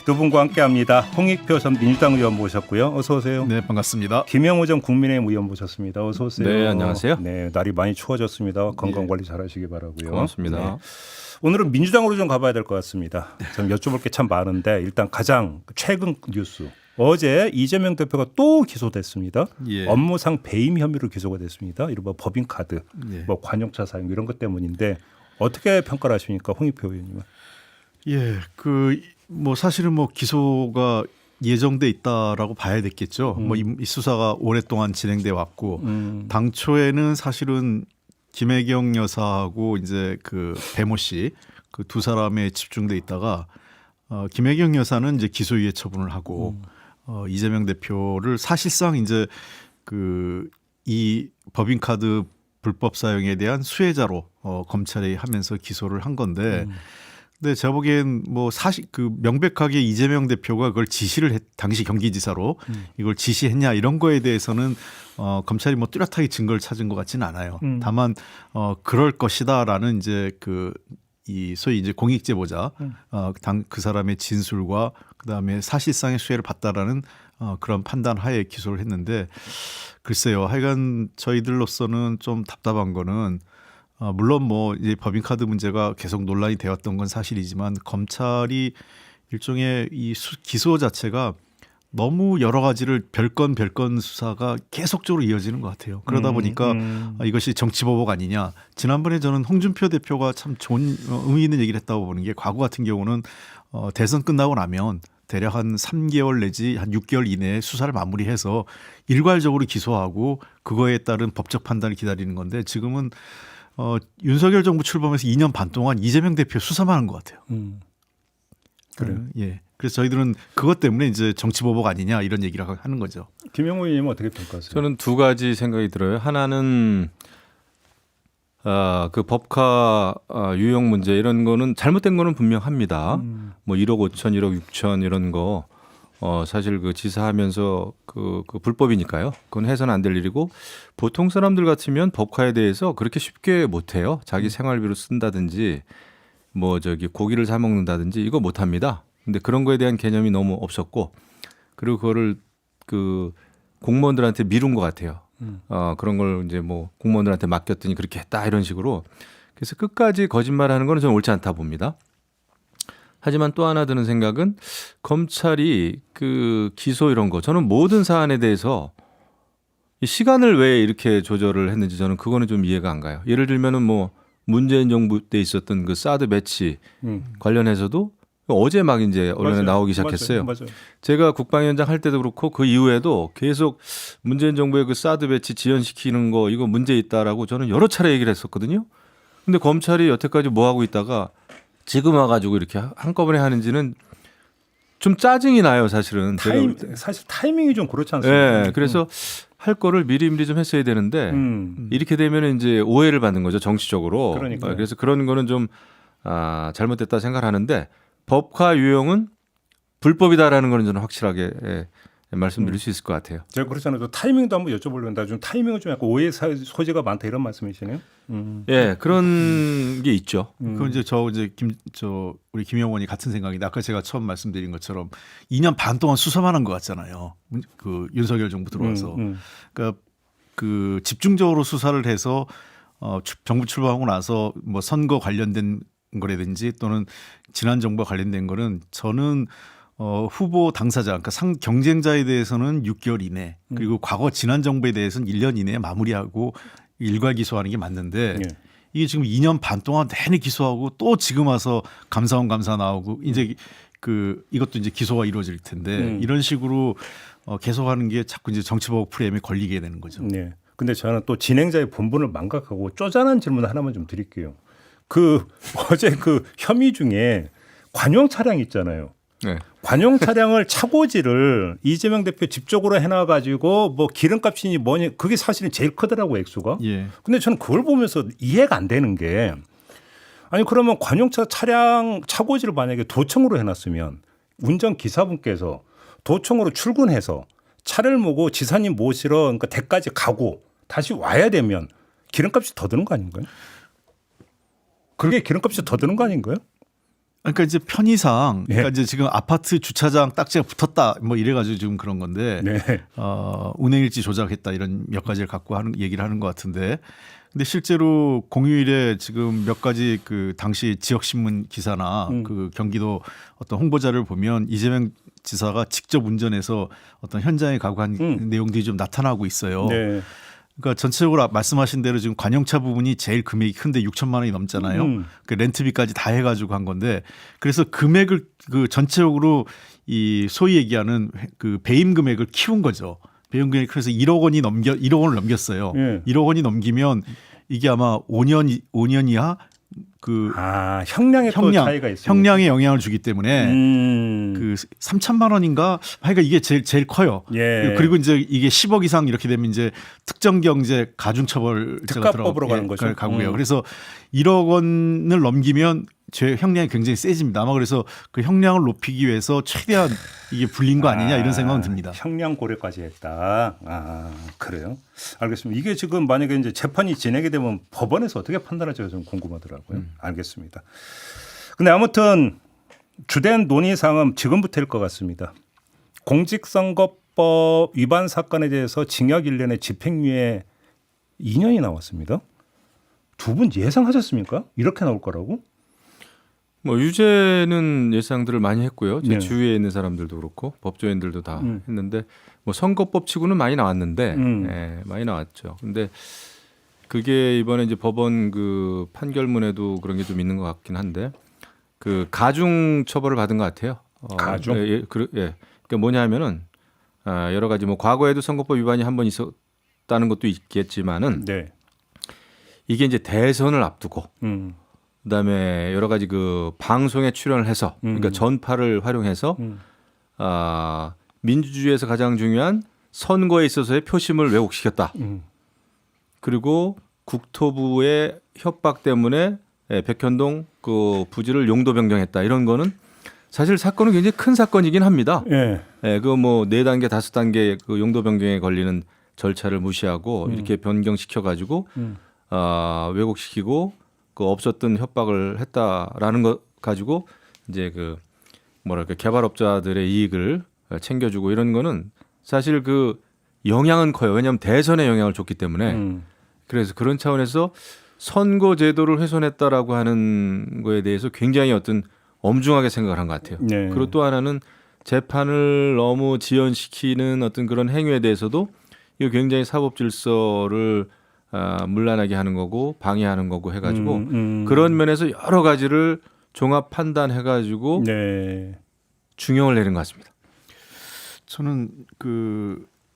두 분과 함께합니다. 홍익표 전 민주당 의원 모셨고요. 어서 오세요. 네, 반갑습니다. 김영호 전 국민의힘 의원 모셨습니다. 어서 오세요. 네, 안녕하세요. 네, 날이 많이 추워졌습니다. 건강 관리 잘하시기 바라고요. 고맙습니다. 네. 오늘은 민주당으로 좀 가봐야 될 것 같습니다. 좀 여쭤볼 게 참 많은데 일단 가장 최근 뉴스. 어제 이재명 대표가 또 기소됐습니다. 예. 업무상 배임 혐의로 기소가 됐습니다. 이른바 법인카드, 예. 뭐 관용차 사용 이런 것 때문인데 어떻게 평가를 하십니까, 홍익표 의원님은? 예, 뭐 사실은 뭐 기소가 예정돼 있다라고 봐야 됐겠죠. 뭐 이 수사가 오랫동안 진행돼 왔고 당초에는 사실은 김혜경 여사하고 이제 그 배모 씨 그 두 사람에 집중돼 있다가 김혜경 여사는 이제 기소유예 처분을 하고 이재명 대표를 사실상 이제 이 법인카드 불법 사용에 대한 수혜자로 검찰이 하면서 기소를 한 건데. 근데 제가 보기엔 뭐 사실 명백하게 이재명 대표가 그걸 당시 경기지사로 이걸 지시했냐 이런 거에 대해서는 검찰이 뭐 뚜렷하게 증거를 찾은 것 같지는 않아요. 다만 그럴 것이다라는 이제 이 소위 이제 공익제보자 그 사람의 진술과 그다음에 사실상의 수혜를 받다라는 그런 판단 하에 기소를 했는데 글쎄요. 하여간 저희들로서는 좀 답답한 거는 물론 뭐 이제 법인카드 문제가 계속 논란이 되었던 건 사실이지만 검찰이 일종의 이 기소 자체가 너무 여러 가지를 별건 수사가 계속적으로 이어지는 것 같아요. 그러다 보니까 이것이 정치보복 아니냐. 지난번에 저는 홍준표 대표가 참 좋은 의미 있는 얘기를 했다고 보는 게 과거 같은 경우는 대선 끝나고 나면 대략 한 3개월 내지 한 6개월 이내에 수사를 마무리해서 일괄적으로 기소하고 그거에 따른 법적 판단을 기다리는 건데 지금은 윤석열 정부 출범해서 2년 반 동안 이재명 대표 수사만 한 것 같아요. 그래요. 예. 그래서 저희들은 그것 때문에 이제 정치보복 아니냐 이런 얘기를 하는 거죠. 김영호 의원님은 어떻게 평가하세요? 저는 두 가지 생각이 들어요. 하나는 그 법카 유용 문제 이런 거는 잘못된 거는 분명합니다. 뭐 1억 5천, 1억 6천 이런 거 사실 그 지사하면서 그 불법이니까요. 그건 해서는 안 될 일이고 보통 사람들 같으면 법카에 대해서 그렇게 쉽게 못 해요. 자기 생활비로 쓴다든지 뭐 고기를 사 먹는다든지 이거 못 합니다. 근데 그런 거에 대한 개념이 너무 없었고 그리고 그거를 공무원들한테 미룬 것 같아요. 그런 걸 이제 뭐 공무원들한테 맡겼더니 그렇게 했다 이런 식으로 그래서 끝까지 거짓말하는 거는 저는 옳지 않다 봅니다. 하지만 또 하나 드는 생각은 검찰이 기소 이런 거 저는 모든 사안에 대해서 이 시간을 왜 이렇게 조절을 했는지 저는 그거는 좀 이해가 안 가요. 예를 들면은 뭐 문재인 정부 때 있었던 그 사드 배치 관련해서도 어제 막 이제 언론에 맞아요. 나오기 시작했어요. 맞아요. 제가 국방위원장 할 때도 그렇고 그 이후에도 계속 문재인 정부의 그 사드 배치 지연시키는 거 이거 문제 있다라고 저는 여러 차례 얘기를 했었거든요. 근데 검찰이 여태까지 뭐 하고 있다가 지금 와가지고 이렇게 한꺼번에 하는지는 좀 짜증이 나요, 사실은. 사실 타이밍이 좀 그렇지 않습니까? 네, 그래서 할 거를 미리 좀 했어야 되는데 이렇게 되면 이제 오해를 받는 거죠, 정치적으로. 그러니까요. 그래서 그런 거는 좀 잘못됐다 생각하는데 법카 유용은 불법이다라는 거는 저는 확실하게 말씀드릴 수 있을 것 같아요. 제가 그렇잖아요. 또 타이밍도 한번 여쭤보려는데 좀 타이밍은 좀 약간 오해 소지가 많다 이런 말씀이시네요. 예, 그런 게 있죠. 그럼 이제 우리 김영원이 같은 생각인데 아까 제가 처음 말씀드린 것처럼 2년 반 동안 수사만 한 것 같잖아요. 그 윤석열 정부 들어와서. 그러니까 집중적으로 수사를 해서 정부 출범하고 나서 뭐 선거 관련된 거라든지 또는 지난 정부와 관련된 거는 저는 후보 당사자, 그러니까 경쟁자에 대해서는 6개월 이내 그리고 과거 지난 정부에 대해서는 1년 이내에 마무리하고 일괄 기소하는 게 맞는데 이게 지금 2년 반 동안 내내 기소하고 또 지금 와서 감사원 감사 나오고 이제 이것도 이제 기소가 이루어질 텐데 이런 식으로 계속하는 게 자꾸 이제 정치보복 프레임에 걸리게 되는 거죠. 네. 근데 저는 또 진행자의 본분을 망각하고 쪼잔한 질문 하나만 좀 드릴게요. 어제 혐의 중에 관용 차량 있잖아요. 네. 관용 차량을 차고지를 이재명 대표 집 쪽으로 해놔가지고 뭐 기름값이니 뭐니 그게 사실은 제일 크더라고 액수가. 예. 근데 저는 그걸 보면서 이해가 안 되는 게 아니 그러면 관용차 차량 차고지를 만약에 도청으로 해놨으면 운전기사분께서 도청으로 출근해서 차를 모고 지사님 모시러 그러니까 댁까지 가고 다시 와야 되면 기름값이 더 드는 거 아닌가요? 그게 기름값이 더 드는 거 아닌가요? 그러니까 이제 편의상 예. 그러니까 이제 지금 아파트 주차장 딱지가 붙었다 뭐 이래가지고 지금 그런 건데 네. 운행일지 조작했다 이런 몇 가지를 갖고 하는 얘기를 하는 것 같은데 근데 실제로 공휴일에 지금 몇 가지 그 당시 지역신문 기사나 그 경기도 어떤 홍보자를 보면 이재명 지사가 직접 운전해서 어떤 현장에 가고 한 내용들이 좀 나타나고 있어요. 네. 그러니까 전체적으로 말씀하신 대로 지금 관용차 부분이 제일 금액이 큰데 6천만 원이 넘잖아요. 그 렌트비까지 다 해가지고 한 건데 그래서 금액을 그 전체적으로 이 소위 얘기하는 그 배임 금액을 키운 거죠. 배임 금액이 그래서 1억 원을 넘겼어요. 예. 1억 원이 넘기면 이게 아마 5년 이하 그 형량에 또 차이가 있습니다. 형량에 영향을 주기 때문에 그 3천만 원인가 하여간 이게 제일 커요. 예. 그리고 이제 이게 10억 이상 이렇게 되면 이제 특정경제 가중처벌제가 특가법으로 가는 거죠. 가고요. 그래서 1억 원을 넘기면 죄 형량이 굉장히 세집니다. 아마 그래서 그 형량을 높이기 위해서 최대한 이게 불린 거 아니냐 이런 생각은 듭니다. 형량 고려까지 했다. 그래요? 알겠습니다. 이게 지금 만약에 이제 재판이 진행이 되면 법원에서 어떻게 판단할지가 좀 궁금하더라고요. 알겠습니다. 근데 아무튼 주된 논의 사항은 지금부터일 것 같습니다. 공직선거법 위반 사건에 대해서 징역 1년에 집행유예 2년이 나왔습니다. 두 분 예상하셨습니까? 이렇게 나올 거라고? 뭐 유죄는 예상들을 많이 했고요. 제 네. 주위에 있는 사람들도 그렇고 법조인들도 다 했는데 뭐 선거법치고는 많이 나왔는데 예, 많이 나왔죠. 근데 그게 이번에 이제 법원 그 판결문에도 그런 게 좀 있는 것 같긴 한데 그 가중 처벌을 받은 것 같아요. 가중? 예, 그러니까 뭐냐면은 여러 가지 뭐 과거에도 선거법 위반이 한 번 있었다는 것도 있겠지만은 네. 이게 이제 대선을 앞두고 그다음에 여러 가지 그 방송에 출연을 해서 그러니까 전파를 활용해서 민주주의에서 가장 중요한 선거에 있어서의 표심을 왜곡시켰다. 그리고 국토부의 협박 때문에 백현동 그 부지를 용도 변경했다. 이런 거는 사실 사건은 굉장히 큰 사건이긴 합니다. 예. 그 뭐 4단계, 5단계 그 용도 변경에 걸리는 절차를 무시하고 이렇게 변경시켜 가지고 왜곡시키고 그 없었던 협박을 했다라는 것 가지고 이제 그 뭐랄까 개발업자들의 이익을 챙겨주고 이런 거는 사실 그 영향은 커요. 왜냐하면 대선에 영향을 줬기 때문에 그래서 그런 차원에서 선거 제도를 훼손했다라고 하는 거에 대해서 굉장히 어떤 엄중하게 생각을 한 것 같아요. 네. 그리고 또 하나는 재판을 너무 지연시키는 어떤 그런 행위에 대해서도 이거 굉장히 사법 질서를 문란하게 하는 거고 방해하는 거고 해가지고 그런 면에서 여러 가지를 종합 판단해가지고 네. 중형을 내린 것 같습니다. 저는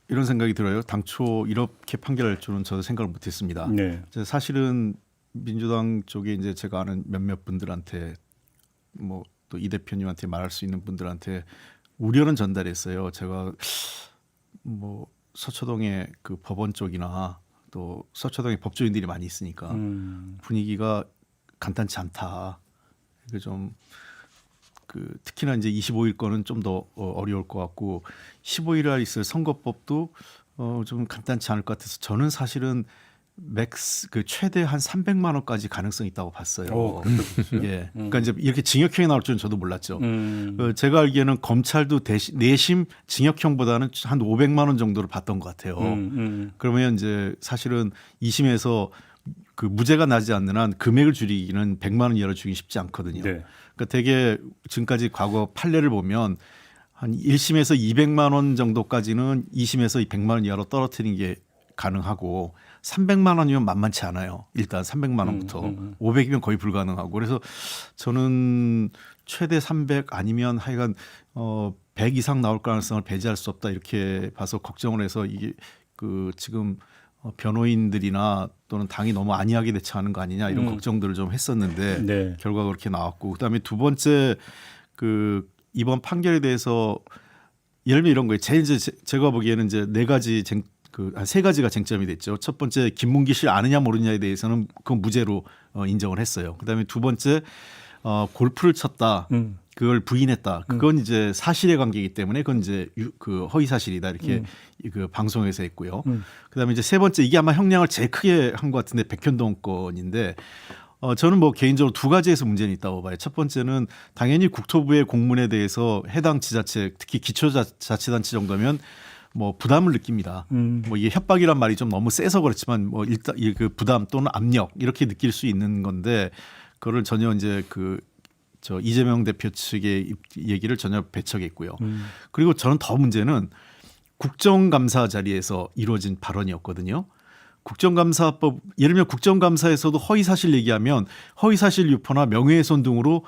이런 생각이 들어요. 당초 이렇게 판결할 줄은 저도 생각을 못했습니다. 네. 사실은 민주당 쪽에 이제 제가 아는 몇몇 분들한테 뭐 또 이 대표님한테 말할 수 있는 분들한테 우려는 전달했어요. 제가 뭐 서초동의 그 법원 쪽이나 또 서초동에 법조인들이 많이 있으니까 분위기가 간단치 않다. 이게 좀 특히나 이제 25일 거는 좀 더 어려울 것 같고 15일에 있을 선거법도 좀 간단치 않을 것 같아서 저는 사실은 최대 한 300만 원까지 가능성이 있다고 봤어요. 예. 그러니까 이제 이렇게 징역형이 나올 줄은 저도 몰랐죠. 제가 알기에는 검찰도 내심 징역형보다는 한 500만 원 정도를 봤던 것 같아요. 그러면 이제 사실은 2심에서 그 무죄가 나지 않는 한 금액을 줄이기는 100만 원 이하로 주기 쉽지 않거든요. 네. 그러니까 되게 지금까지 과거 판례를 보면 한 1심에서 200만 원 정도까지는 2심에서 100만 원 이하로 떨어뜨리는 게 가능하고 300만 원이면 만만치 않아요. 일단 300만 원부터 500이면 거의 불가능하고 그래서 저는 최대 300 아니면 하여간 100 이상 나올 가능성을 배제할 수 없다 이렇게 봐서 걱정을 해서 이게 지금 변호인들이나 또는 당이 너무 안이하게 대처하는 거 아니냐 이런 걱정들을 좀 했었는데 네. 결과가 그렇게 나왔고 그다음에 두 번째 이번 판결에 대해서 예를 들면 이런 거예요. 제가 보기에는 이제 한 세 가지가 쟁점이 됐죠. 첫 번째 김문기 씨를 아느냐 모르느냐에 대해서는 그건 무죄로 인정을 했어요. 그다음에 두 번째 골프를 쳤다. 그걸 부인했다. 그건 이제 사실의 관계이기 때문에 그건 이제 허위 사실이다 이렇게 방송에서 했고요. 그다음에 이제 세 번째 이게 아마 형량을 제일 크게 한 것 같은데 백현동 건인데 저는 뭐 개인적으로 두 가지에서 문제는 있다고 봐요. 첫 번째는 당연히 국토부의 공문에 대해서 해당 지자체, 특히 기초자치단체 정도면 뭐 부담을 느낍니다. 뭐 이게 협박이란 말이 좀 너무 세서 그렇지만 뭐 일단 그 부담 또는 압력 이렇게 느낄 수 있는 건데 그거를 전혀 이제 저 이재명 대표 측의 얘기를 전혀 배척했고요. 그리고 저는 더 문제는 국정감사 자리에서 이루어진 발언이었거든요. 국정감사법 예를 들면 국정감사에서도 허위사실 얘기하면 허위사실 유포나 명예훼손 등으로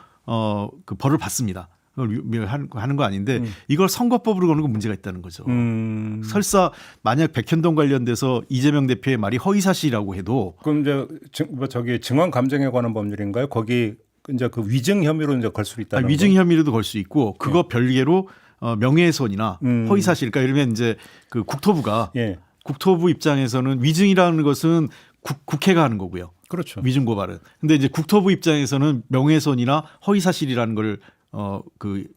그 벌을 받습니다. 그걸 하는 거 아닌데 이걸 선거법으로 거는 건 문제가 있다는 거죠. 설사 만약 백현동 관련돼서 이재명 대표의 말이 허위사실이라고 해도 그럼 이제 저기 증언 감정에 관한 법률인가요? 거기 이제 그 위증 혐의로 이제 걸 수 있다는 위증 거? 혐의로도 걸 수 있고 그거 별개로 명예훼손이나 허위사실 그러니까 예를 들면 이제 그 국토부가 예. 국토부 입장에서는 위증이라는 것은 국회가 하는 거고요. 그렇죠. 위증 고발은. 근데 이제 국토부 입장에서는 명예훼손이나 허위사실이라는 걸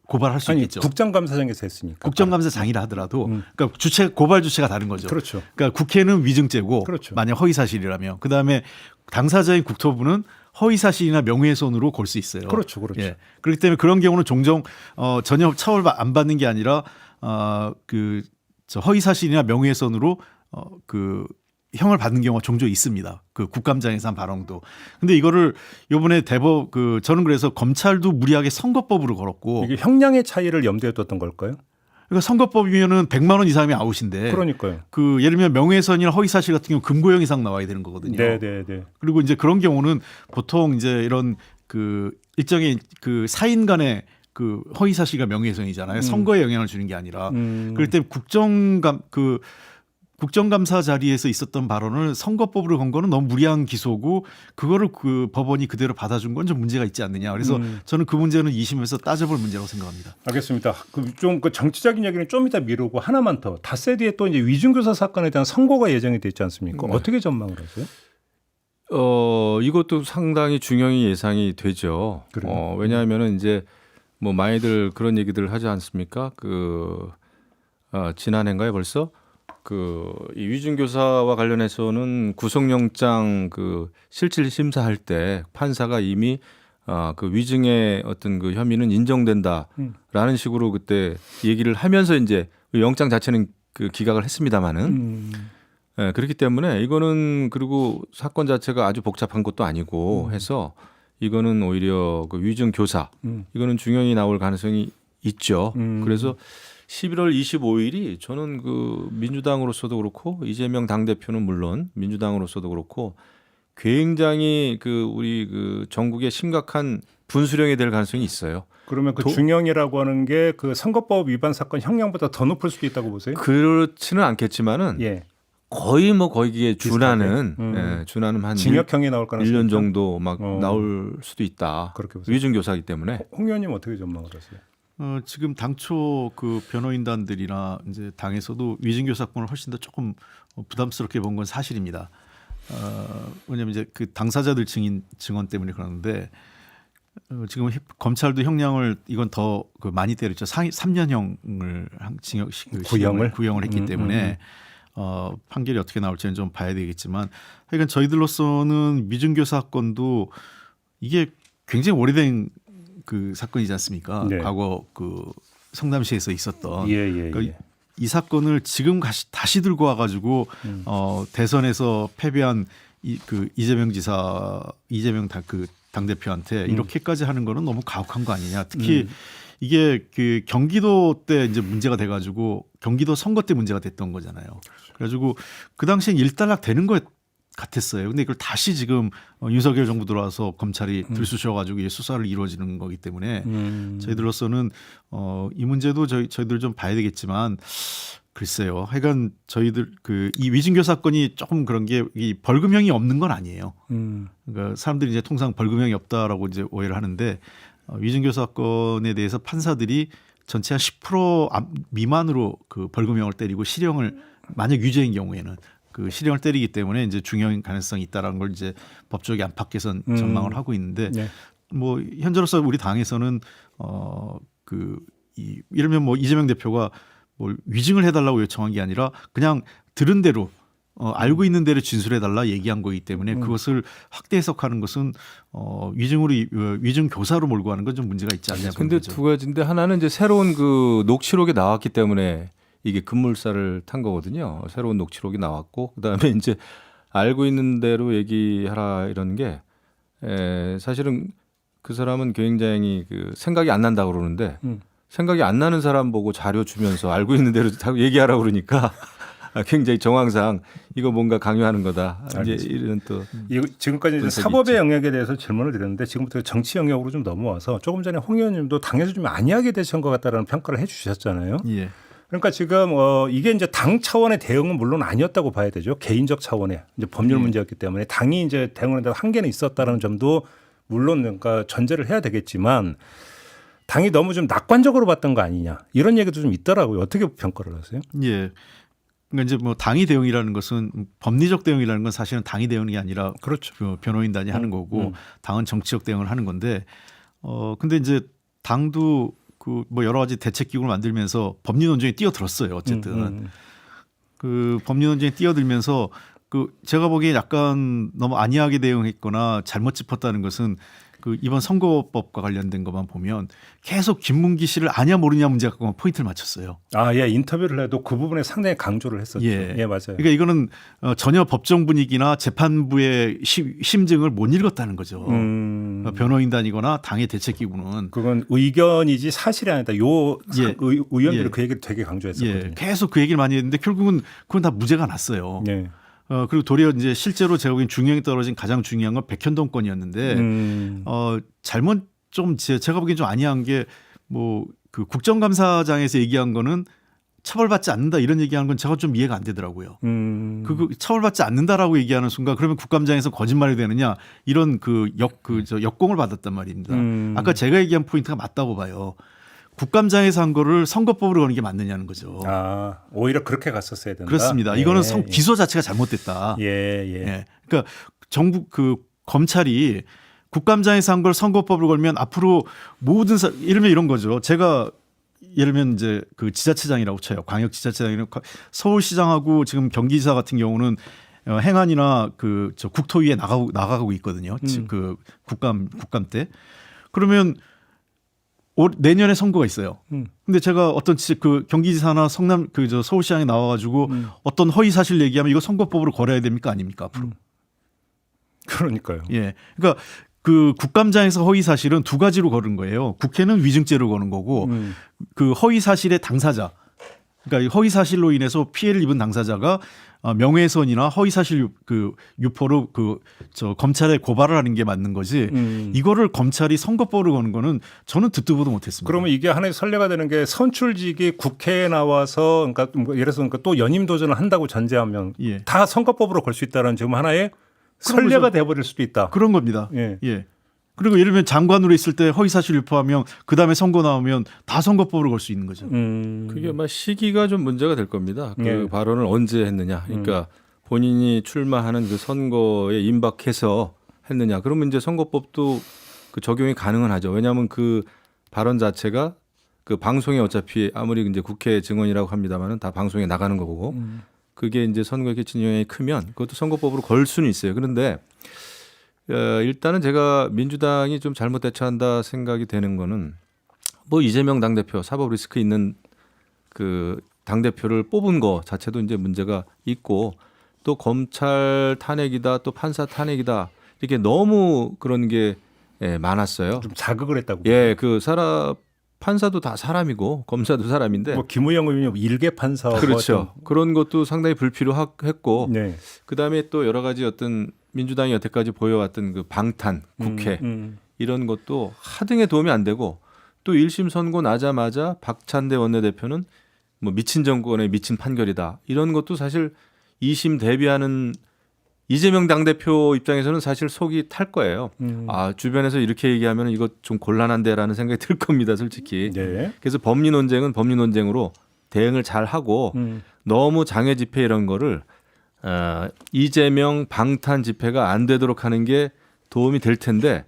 고발할 수 있겠죠. 국정감사장에서 했으니까. 국정감사장이라 하더라도 그러니까 고발 주체가 다른 거죠. 그렇죠. 그러니까 국회는 위증죄고 그렇죠. 만약 허위사실이라면 그다음에 당사자인 국토부는 허위사실이나 명예훼손으로 걸 수 있어요. 그렇죠, 그렇죠. 예. 그렇기 때문에 그런 경우는 종종 전혀 처벌 안 받는 게 아니라 저 허위사실이나 명예훼손으로 형을 받는 경우가 종종 있습니다. 그 국감장에서 한 발언도. 근데 이거를 요번에 저는 그래서 검찰도 무리하게 선거법으로 걸었고 이게 형량의 차이를 염두에 뒀던 걸까요? 그러니까 선거법이면은 100만 원 이상이면 아웃인데. 그러니까요. 예를 들면 명예훼손이나 허위사실 같은 경우 금고형 이상 나와야 되는 거거든요. 네, 네, 네. 그리고 그리고 이제 그런 경우는 보통 이제 이런 일정의 사인 간의 허위사실과 명예훼손이잖아요. 선거에 영향을 주는 게 아니라. 그럴 때 국정감사 자리에서 있었던 발언을 선거법으로 건 거는 너무 무리한 기소고 그거를 법원이 그대로 받아준 건 좀 문제가 있지 않느냐. 그래서 저는 그 문제는 2심에서 따져볼 문제라고 생각합니다. 알겠습니다. 좀 정치적인 얘기는 좀 이따 미루고 하나만 더. 닷새 뒤에 또 이제 위증교사 사건에 대한 선고가 예정이 돼 있지 않습니까? 네. 어떻게 전망을 하세요? 이것도 상당히 중형이 예상이 되죠. 그래요? 왜냐하면은 이제 뭐 많이들 그런 얘기들 하지 않습니까? 지난해인가요 벌써? 이 위증교사와 관련해서는 구속영장 실질 심사할 때 판사가 이미 그 위증의 어떤 그 혐의는 인정된다라는 식으로 그때 얘기를 하면서 이제 영장 자체는 기각을 했습니다마는 그렇기 때문에 이거는 그리고 사건 자체가 아주 복잡한 것도 아니고 해서 이거는 오히려 위증교사 이거는 중형이 나올 가능성이 있죠. 그래서 11월 25일이 저는 민주당으로서도 그렇고 이재명 당대표는 물론 민주당으로서도 그렇고 굉장히 우리 전국에 심각한 분수령이 될 가능성이 있어요. 그러면 중형이라고 하는 게 선거법 위반 사건 형량보다 더 높을 수도 있다고 보세요? 그렇지는 않겠지만은 예. 거의 거기에 준하는 한 징역형이 나올 가능성이 1년 있죠? 정도 나올 수도 있다. 그렇게 보세요. 위증교사이기 때문에. 홍 의원님 어떻게 전망을 하세요? 지금 당초 변호인단들이나 이제 당에서도 위증교 사건을 훨씬 더 조금 부담스럽게 본 건 사실입니다. 왜냐하면 이제 당사자들 증언 때문에 그러는데 지금 검찰도 형량을 이건 더 많이 때렸죠. 3년형을 구형을 했기 때문에 판결이 어떻게 나올지는 좀 봐야 되겠지만 하여간 저희들로서는 위증교 사건도 이게 굉장히 오래된 사건이지 않습니까? 네. 과거 성남시에서 있었던 그러니까 이 사건을 지금 다시 들고 와가지고 대선에서 패배한 이재명 당대표한테 이렇게까지 하는 거는 너무 가혹한 거 아니냐. 특히 이게 경기도 때 이제 문제가 돼가지고 경기도 선거 때 문제가 됐던 거잖아요. 그래가지고 그 당시엔 일단락 되는 거 같았어요. 근데 이걸 다시 지금 윤석열 정부 들어와서 검찰이 들쑤셔가지고 수사를 이루어지는 거기 때문에 저희들로서는 이 문제도 저희들 좀 봐야 되겠지만 글쎄요. 하여간 저희들 이 위증교 사건이 조금 그런 게 이 벌금형이 없는 건 아니에요. 그러니까 사람들이 이제 통상 벌금형이 없다라고 이제 오해를 하는데 위증교 사건에 대해서 판사들이 전체 한 10% 미만으로 벌금형을 때리고 실형을 만약 유죄인 경우에는 실형을 때리기 때문에 이제 중형 가능성이 있다라는 걸 이제 법조계 안팎에선 전망을 하고 있는데 네. 뭐 현재로서 우리 당에서는 이러면 이재명 대표가 뭘 위증을 해달라고 요청한 게 아니라 그냥 들은 대로 알고 있는 대로 진술해달라 얘기한 거기 때문에 그것을 확대 해석하는 것은 위증 교사로 몰고 가는 건 좀 문제가 있지 않냐. 근데 두 가지인데 하나는 이제 새로운 그 녹취록이 나왔기 때문에 이게 급물살을 탄 거거든요. 새로운 녹취록이 나왔고 그다음에 이제 알고 있는 대로 얘기하라 이런 게 사실은 그 사람은 굉장히 그 생각이 안 난다고 그러는데 생각이 안 나는 사람 보고 자료 주면서 알고 있는 대로 얘기하라고 그러니까 굉장히 정황상 이거 뭔가 강요하는 거다. 이제 이런 또 지금까지 이제 사법의 영역에 대해서 질문을 드렸는데 지금부터 정치 영역으로 좀 넘어와서 조금 전에 홍 의원님도 당에서 좀 안이하게 되신 것 같다라는 평가를 해주셨잖아요. 예. 그러니까 지금 이게 이제 당 차원의 대응은 물론 아니었다고 봐야 되죠. 개인적 차원의 이제 법률 문제였기 때문에 당이 이제 대응에 대한 한계는 있었다는 점도 물론 그러니까 전제를 해야 되겠지만 당이 너무 좀 낙관적으로 봤던 거 아니냐 이런 얘기도 좀 있더라고요. 어떻게 평가를 하세요? 예. 그러니까 이제 뭐 당이 대응이라는 것은 법리적 대응이라는 건 사실은 당이 대응이 아니라 그렇죠. 그 변호인단이 하는 거고 당은 정치적 대응을 하는 건데 근데 이제 당도 그 뭐 여러 가지 대책 기구를 만들면서 법리 논쟁에 뛰어들었어요. 어쨌든 그 법리 논쟁에 뛰어들면서 그 제가 보기에 약간 너무 안이하게 대응했거나 잘못 짚었다는 것은 그 이번 선거법과 관련된 것만 보면 계속 김문기 씨를 아냐 모르냐 문제 갖고만 포인트를 맞췄어요. 아, 예, 인터뷰를 해도 그 부분에 상당히 강조를 했었죠. 예, 맞아요. 그러니까 이거는 전혀 법정 분위기나 재판부의 심증을 못 읽었다는 거죠. 변호인단이거나 당의 대책기구는 그건 의견이지 사실이 아니다. 의원들이 예. 그 얘기를 되게 강조했었거든요. 예, 계속 그 얘기를 많이 했는데 결국은 그건 다 무죄가 났어요. 예. 그리고 도리어 이제 실제로 제가 보기엔 중형이 떨어진 가장 중요한 건 백현동 건이었는데 잘못 좀 제가 보기엔 좀 아니한 게 뭐 그 국정감사장에서 얘기한 거는 처벌받지 않는다 이런 얘기하는 건 제가 좀 이해가 안 되더라고요. 그 처벌받지 않는다라고 얘기하는 순간 그러면 국감장에서 거짓말이 되느냐 이런 역공을 받았단 말입니다. 아까 제가 얘기한 포인트가 맞다고 봐요. 국감장에서 한 거를 선거법으로 거는 게 맞느냐는 거죠. 아, 오히려 그렇게 갔었어야 된다. 그렇습니다. 이거는 기소 자체가 잘못됐다. 예. 그러니까 정부 검찰이 국감장에서 한 걸 선거법으로 걸면 앞으로 모든 이러면 이런 거죠. 제가 예를 들면 이제 그 지자체장이라고 쳐요. 광역지자체장이라고 서울시장하고 지금 경기지사 같은 경우는 행안이나 저 국토위에 나가고 있거든요. 그 국감 때 그러면 내년에 선거가 있어요. 근데 제가 어떤 그 경기지사나 저 서울시장에 나와가지고 어떤 허위 사실 얘기하면 이거 선거법으로 걸어야 됩니까 아닙니까 앞으로? 그러니까요. 예, 그러니까 그 국감장에서 허위 사실은 두 가지로 거는 거예요. 국회는 위증죄로 거는 거고 그 허위 사실의 당사자, 그러니까 허위 사실로 인해서 피해를 입은 당사자가 명예훼손이나 허위 사실 유포로 저 검찰에 고발을 하는 게 맞는 거지. 이거를 검찰이 선거법으로 거는 거는 저는 듣도 보도 못했습니다. 그러면 이게 하나의 선례가 되는 게 선출직이 국회에 나와서 그러니까 뭐 예를 들어서 그러니까 또 연임 도전을 한다고 전제하면 예. 다 선거법으로 걸 수 있다는 지금 하나의 선례가 돼버릴 수도 있다. 그런 겁니다. 예. 그리고 예를 들면 장관으로 있을 때 허위사실 유포하면 그다음에 선거 나오면 다 선거법으로 걸 수 있는 거죠. 그게 아마 시기가 좀 문제가 될 겁니다. 그 발언을 언제 했느냐. 그러니까 본인이 출마하는 그 선거에 임박해서 했느냐. 그러면 이제 선거법도 그 적용이 가능은 하죠. 왜냐하면 그 발언 자체가 그 방송에 어차피 아무리 이제 국회 증언이라고 합니다만은 다 방송에 나가는 거고 그게 이제 선거에 끼친 영향이 크면 그것도 선거법으로 걸 수는 있어요. 그런데 일단은 제가 민주당이 좀 잘못 대처한다 생각이 되는 거는 뭐 이재명 당대표 사법 리스크 있는 그 당대표를 뽑은 거 자체도 이제 문제가 있고 또 검찰 탄핵이다 또 판사 탄핵이다 이렇게 너무 그런 게 많았어요. 좀 자극을 했다고. 예, 판사도 다 사람이고 검사도 사람인데 뭐 김우영 의원이 일개 판사 그렇죠. 그런 것도 상당히 불필요했고 네. 그다음에 또 여러 가지 어떤 민주당이 여태까지 보여왔던 그 방탄 국회 이런 것도 하등에 도움이 안 되고 또 1심 선고 나자마자 박찬대 원내대표는 뭐 미친 정권의 미친 판결이다 이런 것도 사실 2심 대비하는 이재명 당대표 입장에서는 사실 속이 탈 거예요. 주변에서 이렇게 얘기하면 이거 좀 곤란한데라는 생각이 들 겁니다, 솔직히. 네. 그래서 법리 논쟁은 법리 논쟁으로 대응을 잘 하고 너무 장외 집회 이런 거를 이재명 방탄 집회가 안 되도록 하는 게 도움이 될 텐데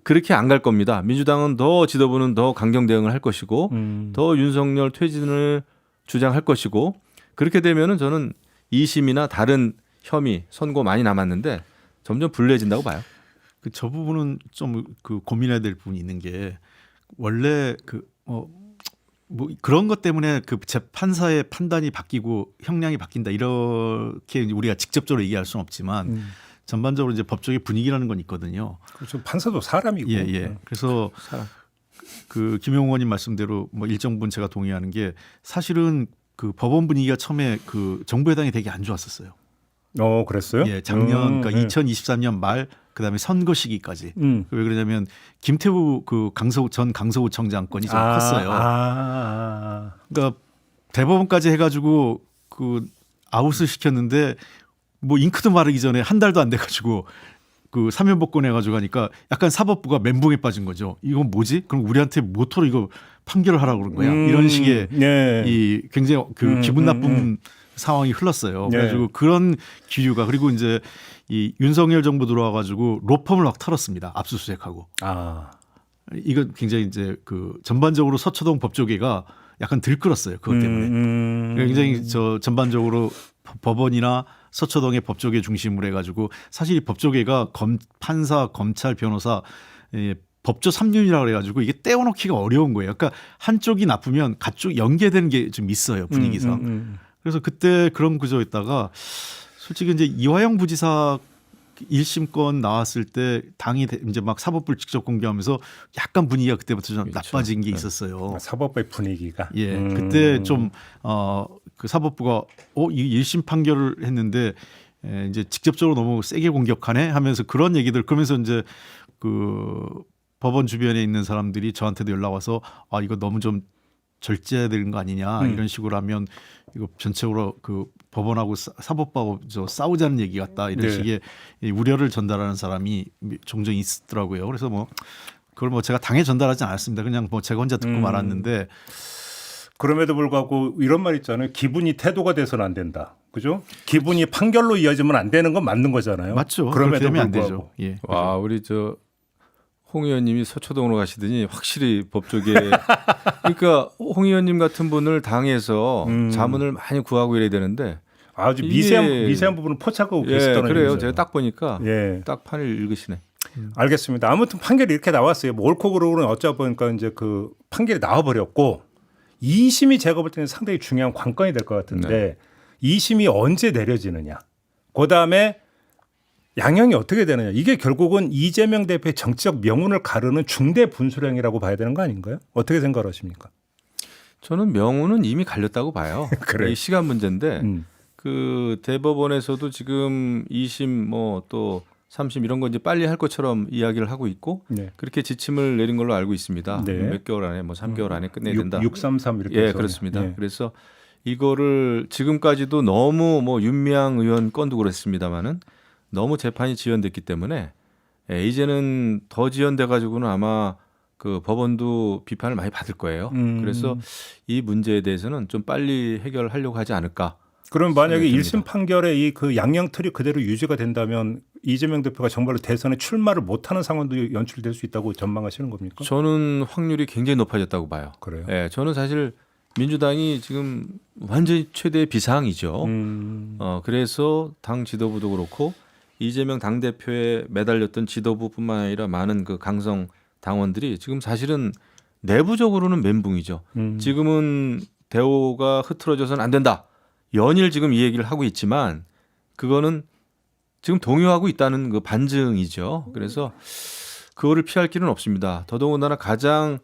그렇게 안 갈 겁니다. 민주당은 더 지도부는 더 강경 대응을 할 것이고 더 윤석열 퇴진을 주장할 것이고 그렇게 되면은 저는 2심이나 다른 혐의, 선고 많이 남았는데 점점 불리해진다고 봐요. 저 부분은 좀 고민해야 될 부분이 있는 게 원래 뭐 그런 것 때문에 그 재판사의 판단이 바뀌고 형량이 바뀐다 이렇게 우리가 직접적으로 얘기할 수는 없지만 전반적으로 이제 법조계 분위기라는 건 있거든요. 그렇죠. 판사도 사람이고. 예. 그래서 그 김용호 의원님 말씀대로 뭐 일정 부분 제가 동의하는 게 사실은 그 법원 분위기가 처음에 그 정부 여당이 되게 안 좋았었어요. 그랬어요? 예, 작년 그러니까 2023년 말 그다음에 선거 시기까지. 왜 그러냐면 김태우 전 강서구청장 건이 좀 컸어요. 그러니까 대법원까지 해가지고 그 아웃을 시켰는데 뭐 잉크도 마르기 전에 한 달도 안 돼가지고 그 사면 복권해가지고 하니까 약간 사법부가 멘붕에 빠진 거죠. 이건 뭐지? 그럼 우리한테 뭐토록 이거 판결을 하라고 그런 거야? 이런 식의 이 굉장히 그 기분 나쁜 상황이 흘렀어요. 그래가지고 그런 기류가 그리고 이제 이 윤석열 정부 들어와가지고 로펌을 막 털었습니다. 압수수색하고. 이건 굉장히 이제 그 전반적으로 서초동 법조계가 약간 들끓었어요. 그것 때문에. 굉장히 전반적으로 법원이나 서초동의 법조계 중심으로 해가지고 사실 이 법조계가 판사, 검찰, 변호사 법조 3륜이라고 그래가지고 이게 떼어놓기가 어려운 거예요. 그러니까 한쪽이 나쁘면 가쪽 연계되는 게 좀 있어요. 분위기상. 그래서 그때 그런 구조였다가 솔직히 이제 이화영 부지사 1심권 나왔을 때 당이 이제 막 사법부를 직접 공개하면서 약간 분위기가 그때부터 좀 나빠진 게 있었어요. 사법부의 분위기가. 예, 그때 좀 그 사법부가 이 1심 판결을 했는데 이제 직접적으로 너무 세게 공격하네 하면서 그런 얘기들 그러면서 이제 그 법원 주변에 있는 사람들이 저한테도 연락 와서 이거 너무 좀 절제해야 되는 거 아니냐 이런 식으로 하면 이거 전체적으로 그 법원하고 사법부하고 싸우자는 얘기 같다 이런 식의 우려를 전달하는 사람이 종종 있더라고요. 그래서 뭐 그걸 뭐 제가 당에 전달하지 않았습니다. 그냥 뭐 제가 혼자 듣고 말았는데 그럼에도 불구하고 이런 말 있잖아요. 기분이 태도가 돼서는 안 된다. 그죠? 기분이 판결로 이어지면 안 되는 건 맞는 거잖아요. 맞죠. 그럼에도 되면 안 불구하고. 되죠. 예. 와, 우리 홍 의원님이 서초동으로 가시더니 확실히 법조계 그러니까 홍 의원님 같은 분을 당에서 자문을 많이 구하고 이래야 되는데 아주 미세한 부분을 포착하고 계시더라고요. 그래요. 제가 딱 보니까 딱 판을 읽으시네. 알겠습니다. 아무튼 판결이 이렇게 나왔어요. 뭐 옳고 그르고는 어쩌다 보니까 이제 그 판결이 나와버렸고 2심이 제가 볼 때는 상당히 중요한 관건이 될 것 같은데 2심이 언제 내려지느냐. 그다음에 양형이 어떻게 되느냐. 이게 결국은 이재명 대표의 정치적 명운을 가르는 중대 분수령이라고 봐야 되는 거 아닌가요? 어떻게 생각하십니까? 저는 명운은 이미 갈렸다고 봐요. 그래. 이 시간 문제인데 그 대법원에서도 지금 2심 뭐 또 3심 이런 거 이제 빨리 할 것처럼 이야기를 하고 있고 그렇게 지침을 내린 걸로 알고 있습니다. 몇 개월 안에 뭐 3개월 안에 끝내야 된다. 633 이렇게 해서. 그렇습니다. 그래서 이거를 지금까지도 너무 뭐 윤미향 의원 건도 그랬습니다마는 너무 재판이 지연됐기 때문에 이제는 더 지연돼 가지고는 아마 그 법원도 비판을 많이 받을 거예요. 그래서 이 문제에 대해서는 좀 빨리 해결하려고 하지 않을까. 그럼 만약에 1심 판결에 이 그 양형 틀이 그대로 유지가 된다면 이재명 대표가 정말로 대선에 출마를 못하는 상황도 연출될 수 있다고 전망하시는 겁니까? 저는 확률이 굉장히 높아졌다고 봐요. 그래요? 예, 저는 사실 민주당이 지금 완전히 최대 비상이죠. 그래서 당 지도부도 그렇고 이재명 당대표에 매달렸던 지도부뿐만 아니라 많은 그 강성 당원들이 지금 사실은 내부적으로는 멘붕이죠. 지금은 대오가 흐트러져서는 안 된다. 연일 지금 이 얘기를 하고 있지만 그거는 지금 동요하고 있다는 그 반증이죠. 그래서 그거를 피할 길은 없습니다. 더더군다나 가장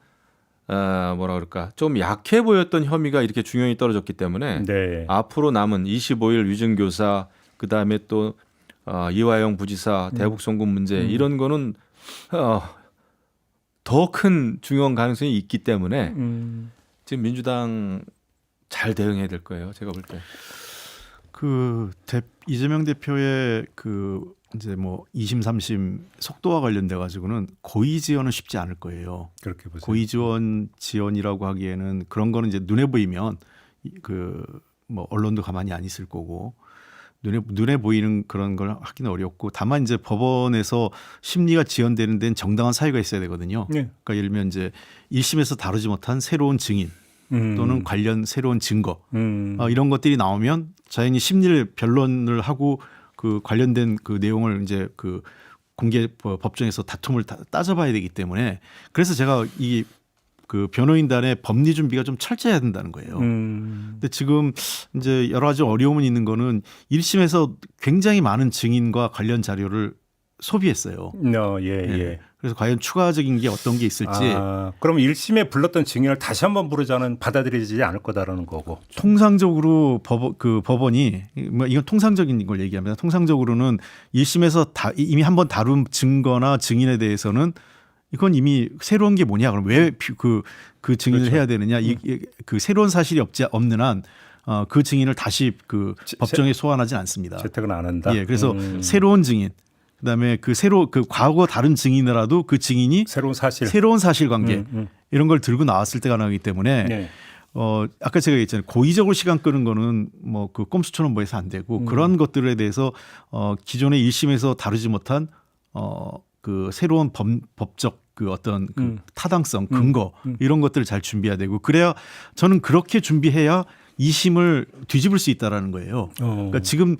뭐라 그럴까 좀 약해 보였던 혐의가 이렇게 중형이 떨어졌기 때문에 앞으로 남은 25일 위증교사 그다음에 또 이화영 부지사 대북 송금 문제 이런 거는 더 큰 중형 가능성이 있기 때문에 지금 민주당 잘 대응해야 될 거예요. 제가 볼 때. 이재명 대표의 그 이제 뭐 2심, 3심 속도와 관련돼 가지고는 고의 지원은 쉽지 않을 거예요. 그렇게 보세요. 고의 지원이라고 하기에는 그런 거는 이제 눈에 보이면 그 뭐 언론도 가만히 안 있을 거고 눈에 보이는 그런 걸 하기는 어렵고 다만 이제 법원에서 심리가 지연되는 데는 정당한 사유가 있어야 되거든요. 그러니까 예를 들면 이제 1심에서 다루지 못한 새로운 증인 또는 관련 새로운 증거 이런 것들이 나오면 자연히 심리를 변론을 하고 그 관련된 그 내용을 이제 그 공개 법정에서 다툼을 따져봐야 되기 때문에 그래서 제가 이 그 변호인단의 법리 준비가 좀 철저해야 된다는 거예요. 근데 지금 이제 여러 가지 어려움은 있는 거는 1심에서 굉장히 많은 증인과 관련 자료를 소비했어요. 예. 그래서 과연 추가적인 게 어떤 게 있을지 그럼 1심에 불렀던 증인을 다시 한번 부르자는 받아들이지 않을 거다라는 거고. 통상적으로 법원이 뭐 이건 통상적인 걸 얘기합니다. 통상적으로는 1심에서 이미 한번 다룬 증거나 증인에 대해서는 이건 이미 새로운 게 뭐냐 그럼 왜 그 증인을 그렇죠. 해야 되느냐 그 새로운 사실이 없는 한 그 증인을 다시 그 법정에 소환하지 않습니다. 채택은 안 한다. 예, 그래서 새로운 증인 그다음에 그 과거 다른 증인이라도 그 증인이 새로운 사실관계 이런 걸 들고 나왔을 때가 나기 때문에 네. 아까 제가 얘기했잖아요. 고의적으로 시간 끄는 거는 뭐 그 꼼수처럼 뭐 해서 안 되고 그런 것들에 대해서 기존의 1심에서 다루지 못한 그 새로운 법적 그 어떤 그 타당성 근거 이런 것들을 잘 준비해야 되고 그래야 저는 그렇게 준비해야 2심을 뒤집을 수 있다라는 거예요. 그러니까 지금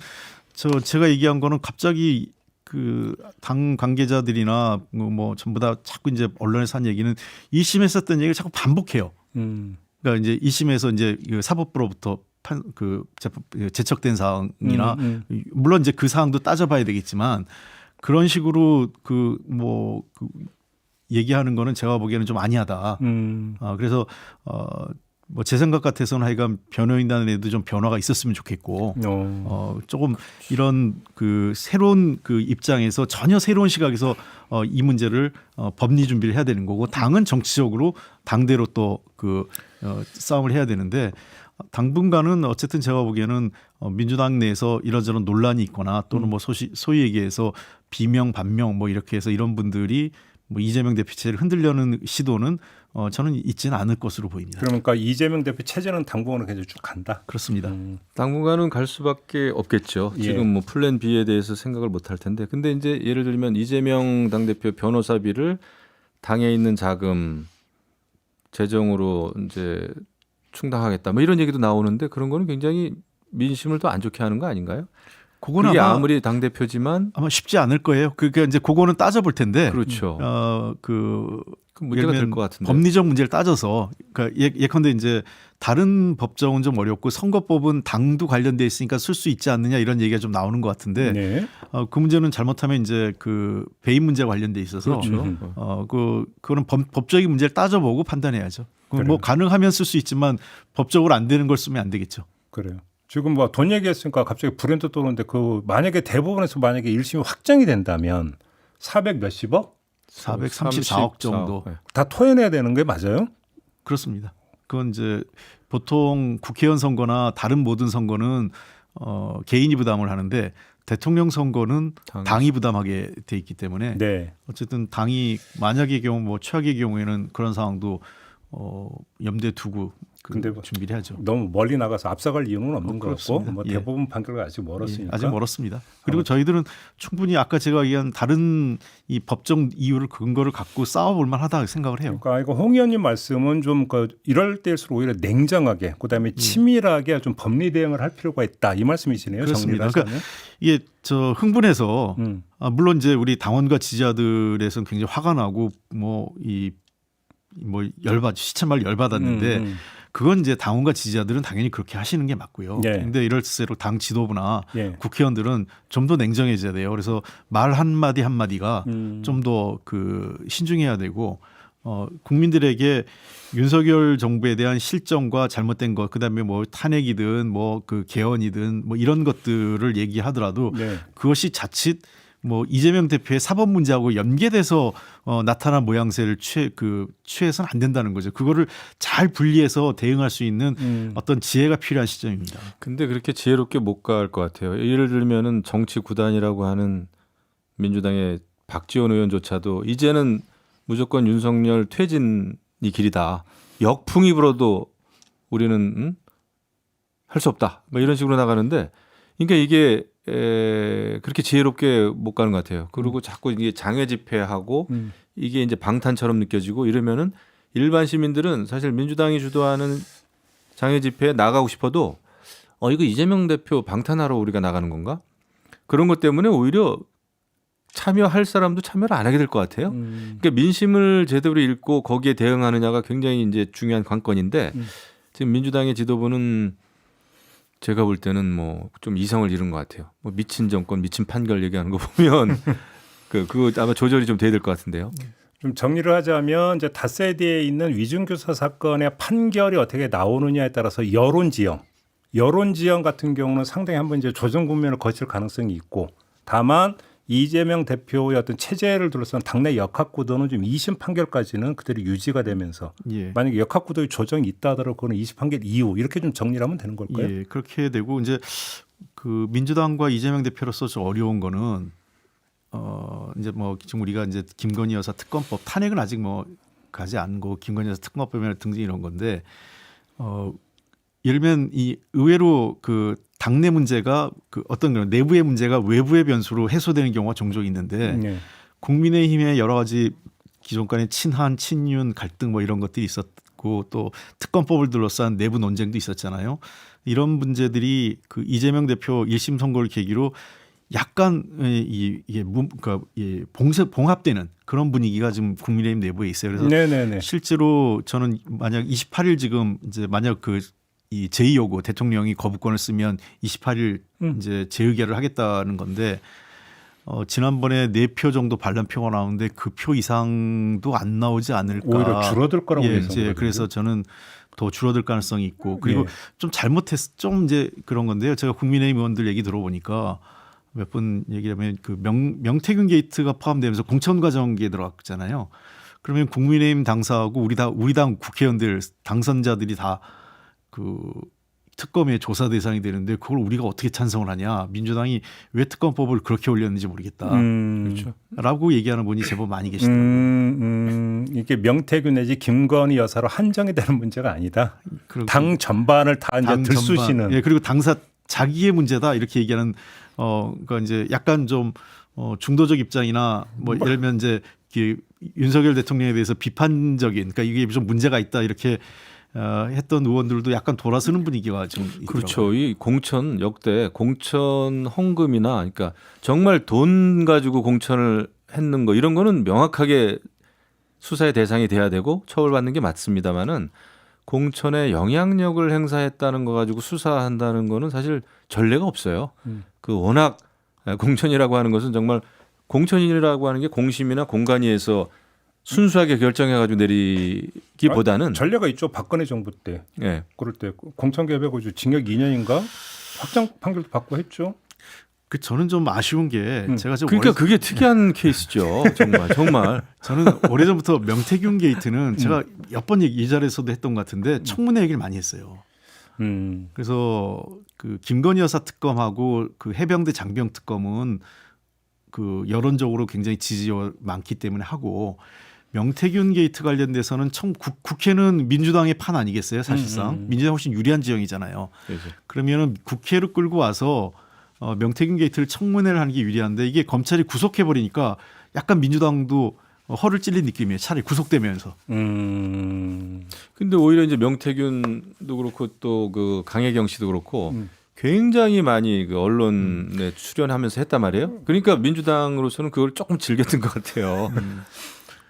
제가 얘기한 거는 갑자기 그 당 관계자들이나 뭐 전부 다 자꾸 이제 언론에서 한 얘기는 2심에서 했던 얘기를 자꾸 반복해요. 그러니까 이제 2심에서 이제 그 제척된 사항이나 물론 이제 그 사항도 따져봐야 되겠지만 그런 식으로 얘기하는 거는 제가 보기에는 좀 아니하다. 그래서 뭐 제 생각 같아서는 하여간 변호인단에도 좀 변화가 있었으면 좋겠고 조금 이런 그 새로운 그 입장에서 전혀 새로운 시각에서 이 문제를 법리 준비를 해야 되는 거고 당은 정치적으로 당대로 또 그 싸움을 해야 되는데 당분간은 어쨌든 제가 보기에는 민주당 내에서 이런저런 논란이 있거나 또는 뭐 소위 얘기해서 비명 반명 뭐 이렇게 해서 이런 분들이 뭐 이재명 대표 체제를 흔들려는 시도는 저는 있지는 않을 것으로 보입니다. 그러니까 이재명 대표 체제는 당분간은 계속 쭉 간다. 그렇습니다. 당분간은 갈 수밖에 없겠죠. 예. 지금 뭐 플랜 B에 대해서 생각을 못 할 텐데. 근데 이제 예를 들면 이재명 당대표 변호사비를 당에 있는 자금 재정으로 이제 충당하겠다. 뭐 이런 얘기도 나오는데 그런 거는 굉장히 민심을 또 안 좋게 하는 거 아닌가요? 그거는 그게 아무리 당 대표지만 아마 쉽지 않을 거예요. 그러니까 이제 그거는 따져볼 텐데. 그렇죠. 그 문제가 될 것 같은데. 법리적 문제를 따져서 그러니까 예컨대 이제 다른 법정은 좀 어렵고 선거법은 당도 관련돼 있으니까 쓸 수 있지 않느냐 이런 얘기가 좀 나오는 것 같은데 네. 그 문제는 잘못하면 이제 그 배임 문제와 관련돼 있어서 그렇죠. 그거는 법적인 문제를 따져보고 판단해야죠. 뭐 그래요. 가능하면 쓸 수 있지만 법적으로 안 되는 걸 쓰면 안 되겠죠. 그래요. 지금 뭐 돈 얘기했으니까 갑자기 불현듯 떠오르는데 그 만약에 대법원에서 만약에 1심이 확정이 된다면 400 몇십억 434억 정도. 네. 다 토해내야 되는 게 맞아요? 그렇습니다. 그건 이제 보통 국회의원 선거나 다른 모든 선거는 개인이 부담을 하는데 대통령 선거는 당이 부담하게 돼 있기 때문에 네. 어쨌든 당이 만약의 경우 뭐 최악의 경우에는 그런 상황도 염두에 두고 근데 뭐 준비를 해야죠. 너무 멀리 나가서 앞서갈 이유는 없는 것 같고 그렇습니다. 뭐 예. 대법원 판결은 아직 멀었으니까. 아직 멀었습니다. 그리고 저희들은 충분히 아까 제가 얘기한 다른 이 법정 이유를 근거를 갖고 싸워볼 만하다 생각을 해요. 그러니까 이거 홍 의원님 말씀은 좀 이럴 때일수록 오히려 냉정하게 그다음에 치밀하게 좀 법리 대응을 할 필요가 있다 이 말씀이시네요. 그렇습니다. 정리를 그러니까 이게 저 흥분해서 물론 이제 우리 당원과 지지자들에서는 굉장히 화가 나고 뭐 시체말 열받았는데 그건 이제 당원과 지지자들은 당연히 그렇게 하시는 게 맞고요. 예. 그런데 이럴수록 당 지도부나 예. 국회의원들은 좀 더 냉정해져야 돼요. 그래서 말 한마디 한마디가 좀 더 그 신중해야 되고 국민들에게 윤석열 정부에 대한 실정과 잘못된 것, 그다음에 뭐 탄핵이든 뭐 그 개헌이든 뭐 이런 것들을 얘기하더라도 네. 그것이 자칫 뭐 이재명 대표의 사법 문제하고 연계돼서 나타난 모양새를 취해서는 안 된다는 거죠. 그거를 잘 분리해서 대응할 수 있는 어떤 지혜가 필요한 시점입니다. 근데 그렇게 지혜롭게 못 갈 것 같아요. 예를 들면은 정치 구단이라고 하는 민주당의 박지원 의원조차도 이제는 무조건 윤석열 퇴진이 길이다. 역풍이 불어도 우리는 할 수 없다. 뭐 이런 식으로 나가는데, 그러니까 이게 그렇게 지혜롭게 못 가는 것 같아요. 그리고 자꾸 이게 장외 집회하고 이게 이제 방탄처럼 느껴지고 이러면은 일반 시민들은 사실 민주당이 주도하는 장외 집회에 나가고 싶어도 이거 이재명 대표 방탄하러 우리가 나가는 건가? 그런 것 때문에 오히려 참여할 사람도 참여를 안 하게 될 것 같아요. 그러니까 민심을 제대로 읽고 거기에 대응하느냐가 굉장히 이제 중요한 관건인데 지금 민주당의 지도부는 제가 볼 때는 뭐 좀 이성을 잃은 것 같아요. 뭐 미친 정권, 미친 판결 얘기하는 거 보면 그거 아마 조절이 좀 돼야 될 것 같은데요. 좀 정리를 하자면 이제 닷새디에 있는 위중교사 사건의 판결이 어떻게 나오느냐에 따라서 여론 지형 같은 경우는 상당히 한번 이제 조정 국면을 거칠 가능성이 있고, 다만 이재명 대표의 어떤 체제를 둘러싼 당내 역학 구도는 좀 2심 판결까지는 그대로 유지가 되면서 예. 만약에 역학 구도의 조정이 있다 하더라도 그거는 2심 판결 이후 이렇게 좀 정리를 하면 되는 걸까요? 예, 그렇게 되고 이제 그 민주당과 이재명 대표로서 좀 어려운 거는 이제 뭐 지금 우리가 이제 김건희 여사 특검법 탄핵은 아직 뭐 가지 않고 김건희 여사 특검법에 등진 이런 건데 예를 들면 이 의외로 그 당내 문제가 그 어떤 그런 내부의 문제가 외부의 변수로 해소되는 경우가 종종 있는데 네. 국민의힘의 여러 가지 기존 간의 친한 친윤 갈등 뭐 이런 것들이 있었고 또 특검법을 둘러싼 내부 논쟁도 있었잖아요. 이런 문제들이 그 이재명 대표 1심 선고를 계기로 약간 이게 그러니까 봉합되는 그런 분위기가 지금 국민의힘 내부에 있어요. 그래서 네네네. 실제로 저는 만약 28일 지금 이제 만약 그 이 제2요구 대통령이 거부권을 쓰면 28일 이제 재의결을 하겠다는 건데 지난번에 4표 정도 반란표가 나오는데 그 표 이상도 안 나오지 않을까. 오히려 줄어들 거라고 예, 예상하거든요. 그래서 저는 더 줄어들 가능성이 있고 그리고 네. 좀 이제 그런 건데요. 제가 국민의힘 의원들 얘기 들어보니까 몇 분 얘기하면 그 명태균 게이트가 포함되면서 공천 과정에 들어갔잖아요. 그러면 국민의힘 당사하고 우리 당 국회의원들 당선자들이 다 그 특검의 조사 대상이 되는데 그걸 우리가 어떻게 찬성을 하냐. 민주당이 왜 특검법을 그렇게 올렸는지 모르겠다. 그렇죠. 라고 얘기하는 분이 제법 많이 계시더라고요. 이게 명태균 내지 김건희 여사로 한정이 되는 문제가 아니다. 그리고 당 전반을 다 이제 당 들쑤시는. 전반, 예, 그리고 당사 자기의 문제다 이렇게 얘기하는 그러니까 이제 약간 좀 중도적 입장이나 뭐 예를 들면 이제 윤석열 대통령에 대해서 비판적인 그러니까 이게 좀 문제가 있다 이렇게 했던 의원들도 약간 돌아서는 분위기가 좀 있더라고요. 그렇죠. 이 공천 역대 공천 헌금이나 그러니까 정말 돈 가지고 공천을 했는 거 이런 거는 명확하게 수사의 대상이 돼야 되고 처벌받는 게 맞습니다만은 공천에 영향력을 행사했다는 거 가지고 수사한다는 거는 사실 전례가 없어요. 그 워낙 공천이라고 하는 것은 정말 공천이라고 하는 게 공심이나 공간위에서 순수하게 결정해가지고 내리기보다는 전례가 있죠. 박근혜 정부 때. 예. 그럴 때 공천 개입해가지고 징역 2년인가 확정 판결도 받고 했죠. 그 저는 좀 아쉬운 게 제가 좀 그러니까 그게 특이한 케이스죠. 정말. 저는 오래전부터 명태균 게이트는 제가 몇 번 이 자리에서도 했던 것 같은데 청문회 얘기를 많이 했어요. 그래서 그 김건희 여사 특검하고 그 해병대 장병 특검은 그 여론적으로 굉장히 지지가 많기 때문에 하고 명태균 게이트 관련돼서는 국회는 민주당의 판 아니겠어요? 사실상 민주당 훨씬 유리한 지형이잖아요. 그래서. 그러면은 국회를 끌고 와서 명태균 게이트를 청문회를 하는 게 유리한데 이게 검찰이 구속해 버리니까 약간 민주당도 허를 찔린 느낌이에요. 차라리 구속되면서. 근데 오히려 이제 명태균도 그렇고 또 그 강혜경 씨도 그렇고 굉장히 많이 그 언론에 출연하면서 했단 말이에요. 그러니까 민주당으로서는 그걸 조금 즐겼던 것 같아요.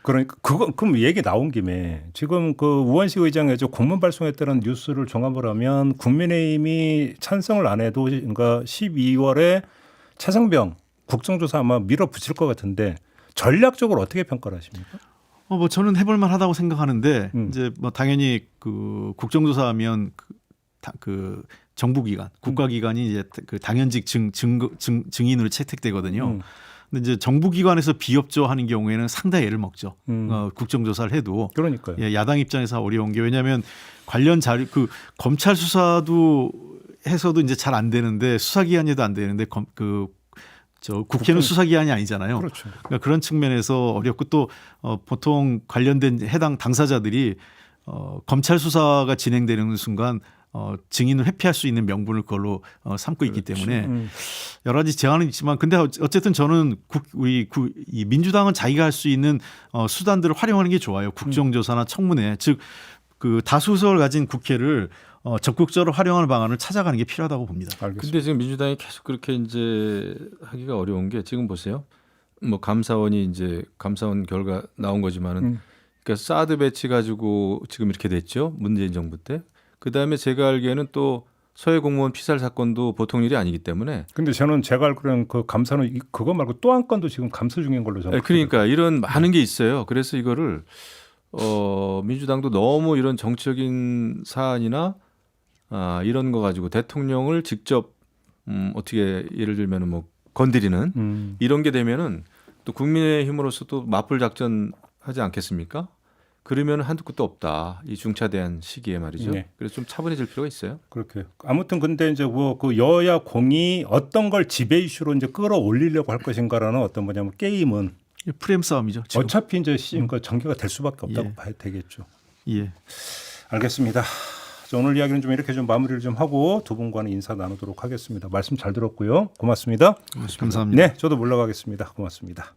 그러니까 그럼 얘기 나온 김에 지금 그 우원식 의장에서 공문 발송했다는 뉴스를 종합을 하면 국민의힘이 찬성을 안 해도 그러니까 12월에 차상병 국정조사 아마 밀어붙일 것 같은데 전략적으로 어떻게 평가를 하십니까? 뭐 저는 해볼만 하다고 생각하는데 이제 뭐 당연히 그 국정조사하면 그 정부기관, 국가기관이 이제 그 당연직 증인으로 채택되거든요. 근데 이제 정부기관에서 비협조하는 경우에는 상당히 애를 먹죠. 국정조사를 해도. 그러니까요. 예, 야당 입장에서 어려운 게 왜냐하면 관련 자료 그 검찰 수사도 해서도 이제 잘 안 되는데 수사기관에도 안 되는데 국회는 수사기관이 아니잖아요. 그렇죠. 그러니까 그런 측면에서 어렵고 또 보통 관련된 해당 당사자들이 검찰 수사가 진행되는 순간 증인을 회피할 수 있는 명분을 그걸로 삼고 있기 때문에 여러 가지 제한은 있지만 근데 어쨌든 저는 이 민주당은 자기가 할 수 있는 수단들을 활용하는 게 좋아요. 국정조사나 청문회 즉 그 다수석을 가진 국회를 적극적으로 활용하는 방안을 찾아가는 게 필요하다고 봅니다. 알겠습니다. 근데 지금 민주당이 계속 그렇게 이제 하기가 어려운 게 지금 보세요. 뭐 감사원이 이제 감사원 결과 나온 거지만은 그러니까 사드 배치 가지고 지금 이렇게 됐죠. 문재인 정부 때. 그다음에 제가 알기에는 또 서해 공무원 피살 사건도 보통 일이 아니기 때문에 근데 저는 제가 알기로는 그 감사는 그거 말고 또 한 건도 지금 감사 중인 걸로 저는 그러니까 이런 많은 게 있어요. 그래서 이거를 민주당도 너무 이런 정치적인 사안이나 이런 거 가지고 대통령을 직접 어떻게 예를 들면 뭐 건드리는 이런 게 되면은 또 국민의힘으로서 또 맞불 작전 하지 않겠습니까? 그러면 한두 끝도 없다. 이 중차대한 시기에 말이죠. 네. 그래서 좀 차분해질 필요가 있어요. 그렇게 아무튼 근데 이제 뭐 그 여야 공이 어떤 걸 지배 이슈로 이제 끌어올리려고 할 것인가라는 어떤 뭐냐면 게임은 프레임 싸움이죠. 지금. 어차피 이제 그 전개가 될 수밖에 없다고 예. 봐야 되겠죠. 예. 알겠습니다. 자, 오늘 이야기는 좀 이렇게 좀 마무리를 좀 하고 두 분과는 인사 나누도록 하겠습니다. 말씀 잘 들었고요. 고맙습니다. 감사합니다. 네, 저도 물러가겠습니다. 고맙습니다.